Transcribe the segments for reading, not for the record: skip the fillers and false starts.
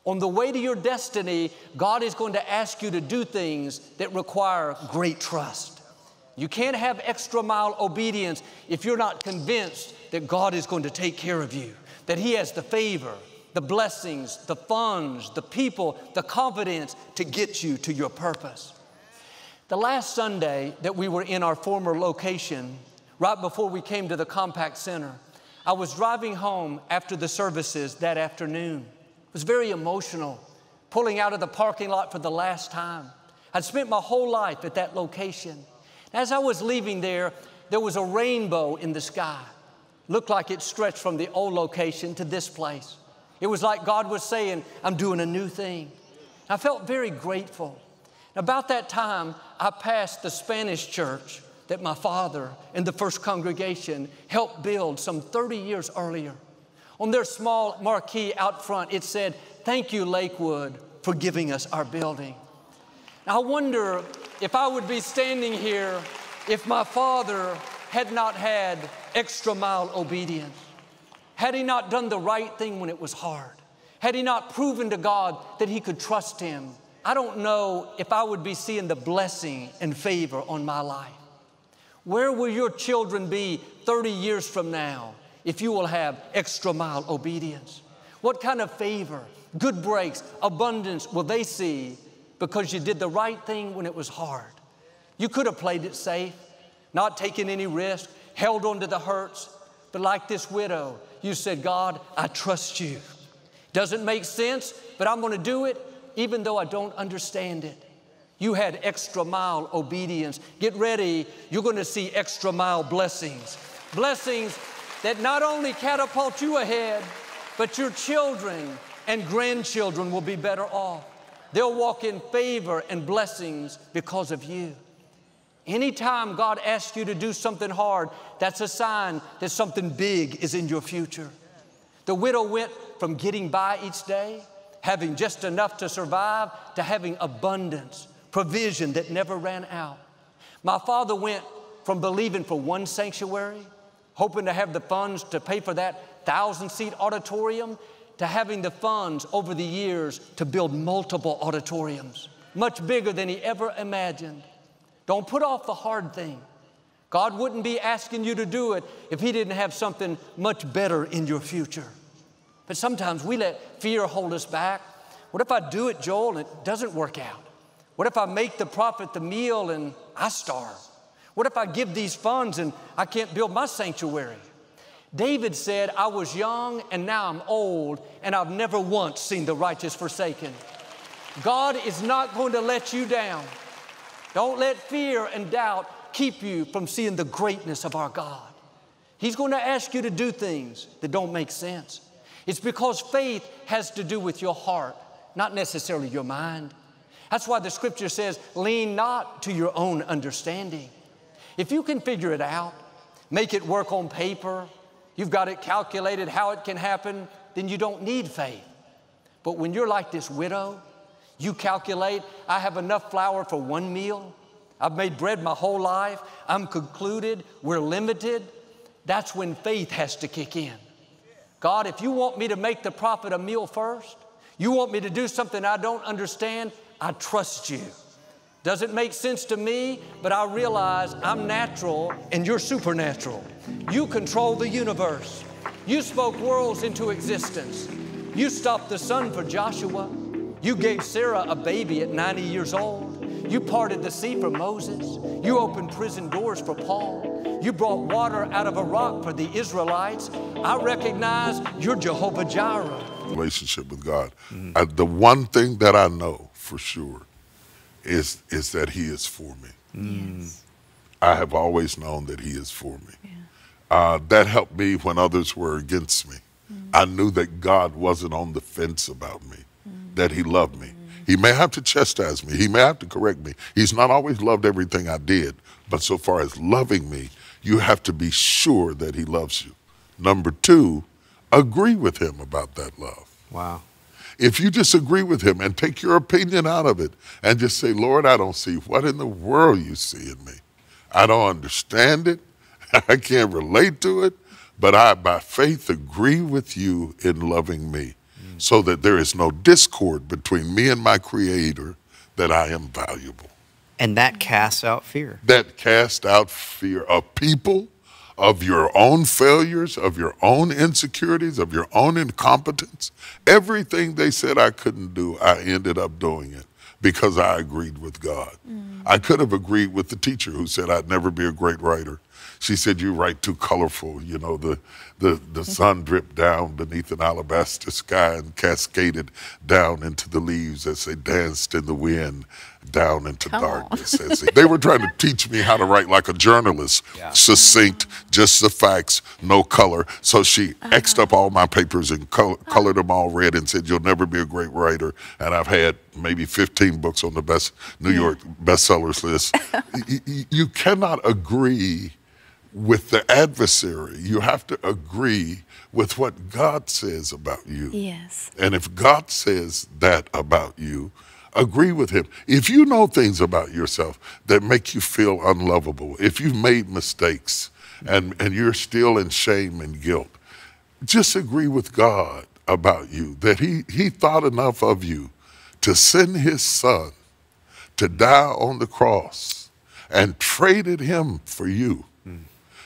On the way to your destiny, God is going to ask you to do things that require great trust. You can't have extra mile obedience if you're not convinced that God is going to take care of you, that He has the favor, the blessings, the funds, the people, the confidence to get you to your purpose. The last Sunday that we were in our former location, right before we came to the Compact Center, I was driving home after the services that afternoon. It was very emotional, pulling out of the parking lot for the last time. I'd spent my whole life at that location. As I was leaving there was a rainbow in the sky. Looked like it stretched from the old location to this place. It was like God was saying, I'm doing a new thing. I felt very grateful. About that time, I passed the Spanish church that my father and the first congregation helped build some 30 years earlier. On their small marquee out front, it said, "Thank you, Lakewood, for giving us our building." Now, I wonder if I would be standing here if my father had not had extra mile obedience. Had he not done the right thing when it was hard? Had he not proven to God that he could trust Him? I don't know if I would be seeing the blessing and favor on my life. Where will your children be 30 years from now if you will have extra mile obedience? What kind of favor, good breaks, abundance will they see because you did the right thing when it was hard? You could have played it safe, not taken any risk, held on to the hurts, but like this widow, you said, God, I trust you. Doesn't make sense, but I'm going to do it even though I don't understand it. You had extra mile obedience. Get ready, you're going to see extra mile blessings. Blessings that not only catapult you ahead, but your children and grandchildren will be better off. They'll walk in favor and blessings because of you. Anytime God asks you to do something hard, that's a sign that something big is in your future. The widow went from getting by each day, having just enough to survive, to having abundance, provision that never ran out. My father went from believing for one sanctuary, hoping to have the funds to pay for that 1,000-seat auditorium, to having the funds over the years to build multiple auditoriums, much bigger than he ever imagined. Don't put off the hard thing. God wouldn't be asking you to do it if He didn't have something much better in your future. But sometimes we let fear hold us back. What if I do it, Joel, and it doesn't work out? What if I make the prophet the meal and I starve? What if I give these funds and I can't build my sanctuary? David said, I was young and now I'm old and I've never once seen the righteous forsaken. God is not going to let you down. Don't let fear and doubt keep you from seeing the greatness of our God. He's going to ask you to do things that don't make sense. It's because faith has to do with your heart, not necessarily your mind. That's why the scripture says, lean not to your own understanding. If you can figure it out, make it work on paper, you've got it calculated how it can happen, then you don't need faith. But when you're like this widow, you calculate, I have enough flour for one meal. I've made bread my whole life. I'm concluded. We're limited. That's when faith has to kick in. God, if you want me to make the prophet a meal first, you want me to do something I don't understand, I trust you. Doesn't make sense to me, but I realize I'm natural and you're supernatural. You control the universe. You spoke worlds into existence. You stopped the sun for Joshua. You gave Sarah a baby at 90 years old. You parted the sea for Moses. You opened prison doors for Paul. You brought water out of a rock for the Israelites. I recognize you're Jehovah Jireh. Relationship with God. The one thing that I know for sure is that He is for me. Yes. I have always known that He is for me. Yeah. That helped me when others were against me. I knew that God wasn't on the fence about me, that He loved me. He may have to chastise me. He may have to correct me. He's not always loved everything I did. But so far as loving me, you have to be sure that He loves you. Number two, agree with Him about that love. Wow. If you disagree with Him and take your opinion out of it and just say, Lord, I don't see what in the world you see in me. I don't understand it. I can't relate to it. But I, by faith, agree with you in loving me. so that there is no discord between me and my Creator, that I am valuable. And that casts out fear. That casts out fear of people, of your own failures, of your own insecurities, of your own incompetence. Everything they said I couldn't do, I ended up doing it because I agreed with God. I could have agreed with the teacher who said I'd never be a great writer. She said, you write too colorful. You know, the sun dripped down beneath an alabaster sky and cascaded down into the leaves as they danced in the wind down into darkness. They were trying to teach me how to write like a journalist, succinct, just the facts, no color. So she X'd up all my papers and colored them all red and said, you'll never be a great writer. And I've had maybe 15 books on the New York bestsellers list. You cannot agree with the adversary. You have to agree with what God says about you. Yes. And if God says that about you, agree with him. If you know things about yourself that make you feel unlovable, if you've made mistakes and you're still in shame and guilt, just agree with God about you, that he thought enough of you to send his son to die on the cross and traded him for you.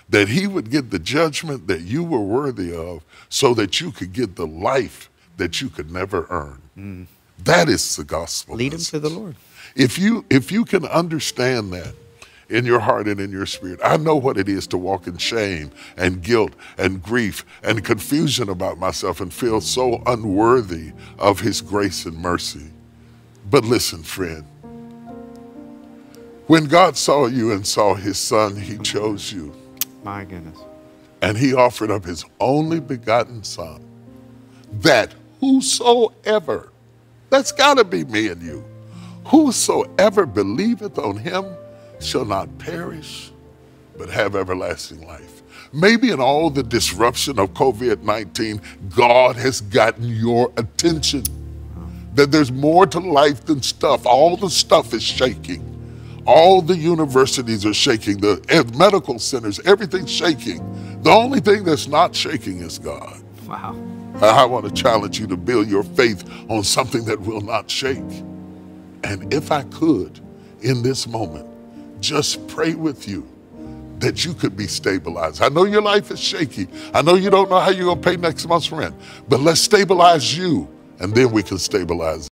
That he would get the judgment that you were worthy of so that you could get the life that you could never earn. That is the gospel. Lead him to the Lord. If you can understand that in your heart and in your spirit, I know what it is to walk in shame and guilt and grief and confusion about myself and feel so unworthy of his grace and mercy. But listen, friend, when God saw you and saw his son, he chose you. My goodness. And he offered up his only begotten son, that whosoever, that's got to be me and you, whosoever believeth on him shall not perish, but have everlasting life. Maybe in all the disruption of COVID-19, God has gotten your attention. That there's more to life than stuff. All the stuff is shaking. All the universities are shaking, the medical centers, everything's shaking. The only thing that's not shaking is God. Wow. I want to challenge you to build your faith on something that will not shake. And if I could, in this moment, just pray with you that you could be stabilized. I know your life is shaky. I know you don't know how you're going to pay next month's rent, but let's stabilize you, and then we can stabilize